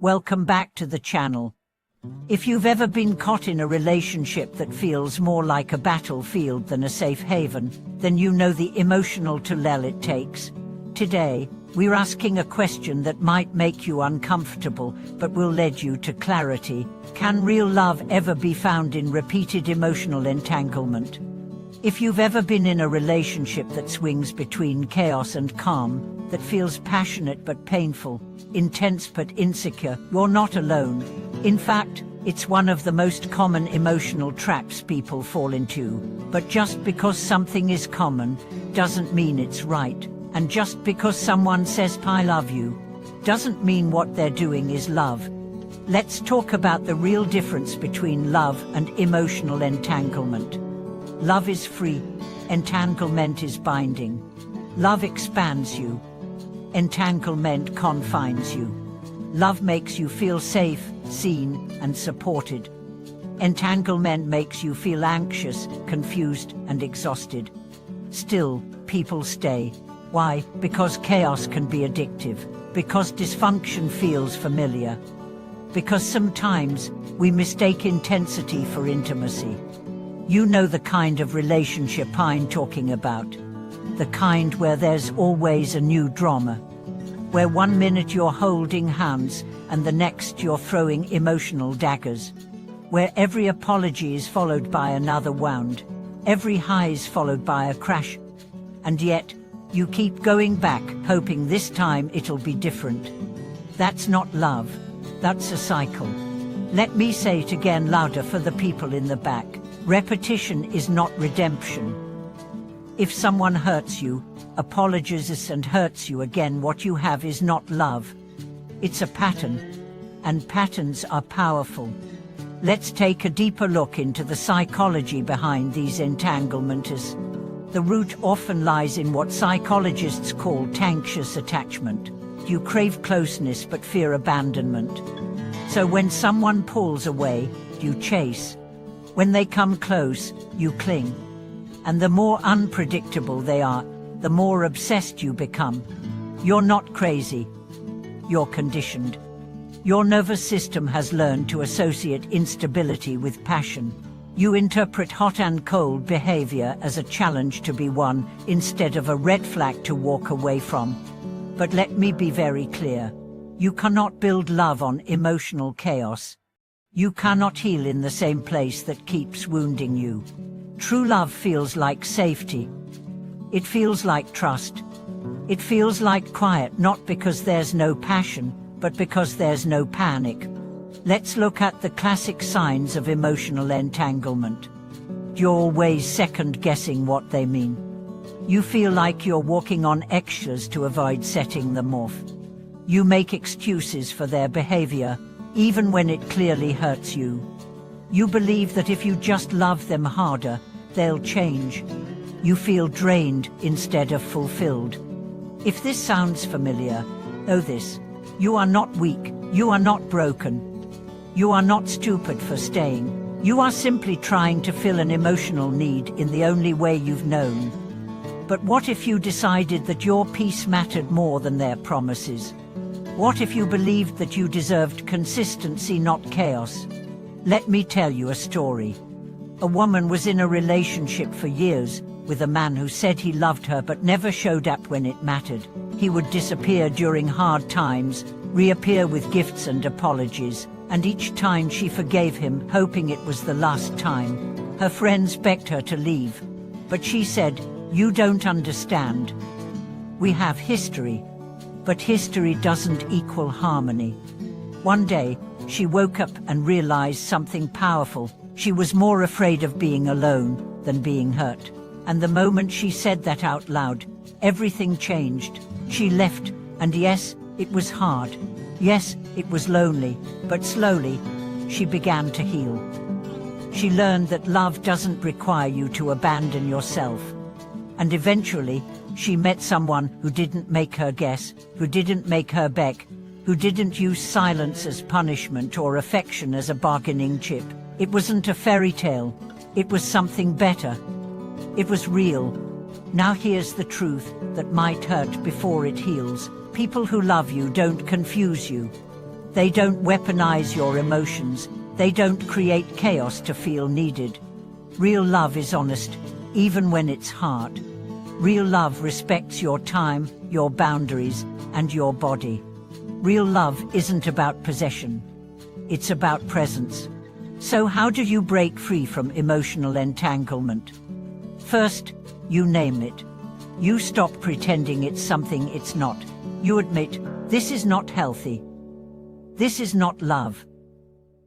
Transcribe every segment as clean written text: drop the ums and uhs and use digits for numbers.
Welcome back to the channel. If you've ever been caught in a relationship that feels more like a battlefield than a safe haven, then you know the emotional toll it takes. Today, we're asking a question that might make you uncomfortable, but will lead you to clarity. Can real love ever be found in repeated emotional entanglement? If you've ever been in a relationship that swings between chaos and calm, that feels passionate but painful, intense but insecure, you're not alone. In fact, it's one of the most common emotional traps people fall into. But just because something is common doesn't mean it's right. And just because someone says "I love you" doesn't mean what they're doing is love. Let's talk about the real difference between love and emotional entanglement. Love is free. Entanglement is binding. Love expands you. Entanglement confines you. Love makes you feel safe, seen, and supported. Entanglement makes you feel anxious, confused, and exhausted. Still, people stay. Why? Because chaos can be addictive. Because dysfunction feels familiar. Because sometimes we mistake intensity for intimacy. You know the kind of relationship I'm talking about. The kind where there's always a new drama. Where one minute you're holding hands and the next you're throwing emotional daggers. Where every apology is followed by another wound. Every high is followed by a crash. And yet, you keep going back, hoping this time it'll be different. That's not love. That's a cycle. Let me say it again louder for the people in the back. Repetition is not redemption. If someone hurts you, apologizes and hurts you again, what you have is not love. It's a pattern. And patterns are powerful. Let's take a deeper look into the psychology behind these entanglements. The root often lies in what psychologists call anxious attachment. You crave closeness but fear abandonment. So when someone pulls away, you chase. When they come close, you cling. And the more unpredictable they are, the more obsessed you become. You're not crazy. You're conditioned. Your nervous system has learned to associate instability with passion. You interpret hot and cold behavior as a challenge to be won instead of a red flag to walk away from. But let me be very clear. You cannot build love on emotional chaos. You cannot heal in the same place that keeps wounding you. True love feels like safety. It feels like trust. It feels like quiet, not because there's no passion, but because there's no panic. Let's look at the classic signs of emotional entanglement. You're always second-guessing what they mean. You feel like you're walking on eggshells to avoid setting them off. You make excuses for their behavior, even when it clearly hurts you. You believe that if you just love them harder, they'll change. You feel drained instead of fulfilled. If this sounds familiar, know this. You are not weak. You are not broken. You are not stupid for staying. You are simply trying to fill an emotional need in the only way you've known. But what if you decided that your peace mattered more than their promises? What if you believed that you deserved consistency, not chaos? Let me tell you a story. A woman was in a relationship for years with a man who said he loved her but never showed up when it mattered. He would disappear during hard times, reappear with gifts and apologies, and each time she forgave him, hoping it was the last time. Her friends begged her to leave, but she said, "You don't understand. We have history. But history doesn't equal harmony." One day, she woke up and realized something powerful. She was more afraid of being alone than being hurt. And the moment she said that out loud, everything changed. She left, and yes, it was hard. Yes, it was lonely, but slowly, she began to heal. She learned that love doesn't require you to abandon yourself. And eventually, she met someone who didn't make her guess, who didn't make her beg, who didn't use silence as punishment or affection as a bargaining chip. It wasn't a fairy tale. It was something better. It was real. Now here's the truth that might hurt before it heals. People who love you don't confuse you. They don't weaponize your emotions. They don't create chaos to feel needed. Real love is honest, even when it's hard. Real love respects your time, your boundaries, and your body. Real love isn't about possession. It's about presence. So how do you break free from emotional entanglement? First, you name it. You stop pretending it's something it's not. You admit, this is not healthy. This is not love.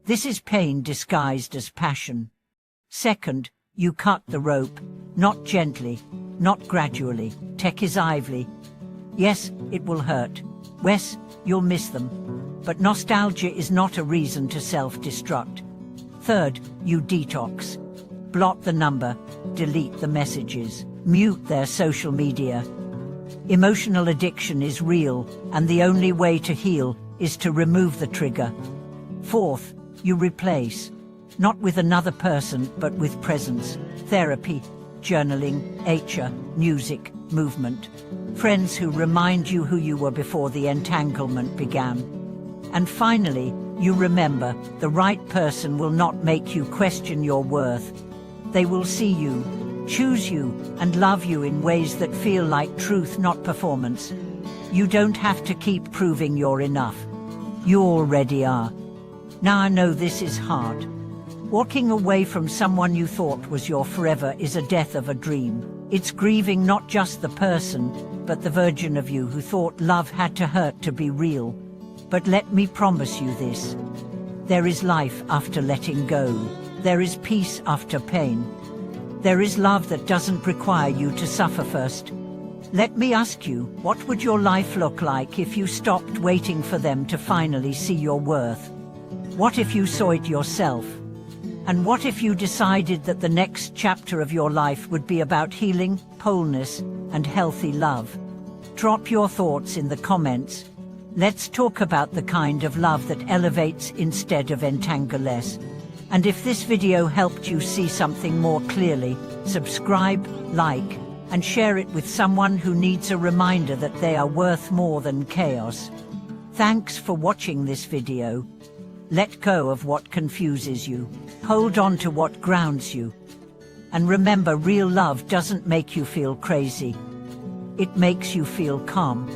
This is pain disguised as passion. Second, you cut the rope, not gently, not gradually, decisively. Yes, it will hurt. Yes, you'll miss them. But nostalgia is not a reason to self-destruct. Third, you detox. Block the number, delete the messages, mute their social media. Emotional addiction is real, and the only way to heal is to remove the trigger. Fourth, you replace. Not with another person, but with presence, therapy, journaling, nature, music, movement. Friends who remind you who you were before the entanglement began. And finally, you remember, the right person will not make you question your worth. They will see you, choose you, and love you in ways that feel like truth, not performance. You don't have to keep proving you're enough. You already are. Now I know this is hard. Walking away from someone you thought was your forever is a death of a dream. It's grieving not just the person, but the version of you who thought love had to hurt to be real. But let me promise you this. There is life after letting go. There is peace after pain. There is love that doesn't require you to suffer first. Let me ask you, what would your life look like if you stopped waiting for them to finally see your worth? What if you saw it yourself? And what if you decided that the next chapter of your life would be about healing, wholeness, and healthy love? Drop your thoughts in the comments. Let's talk about the kind of love that elevates instead of entangles. And if this video helped you see something more clearly, subscribe, like, and share it with someone who needs a reminder that they are worth more than chaos. Thanks for watching this video. Let go of what confuses you. Hold on to what grounds you. And remember, real love doesn't make you feel crazy. It makes you feel calm.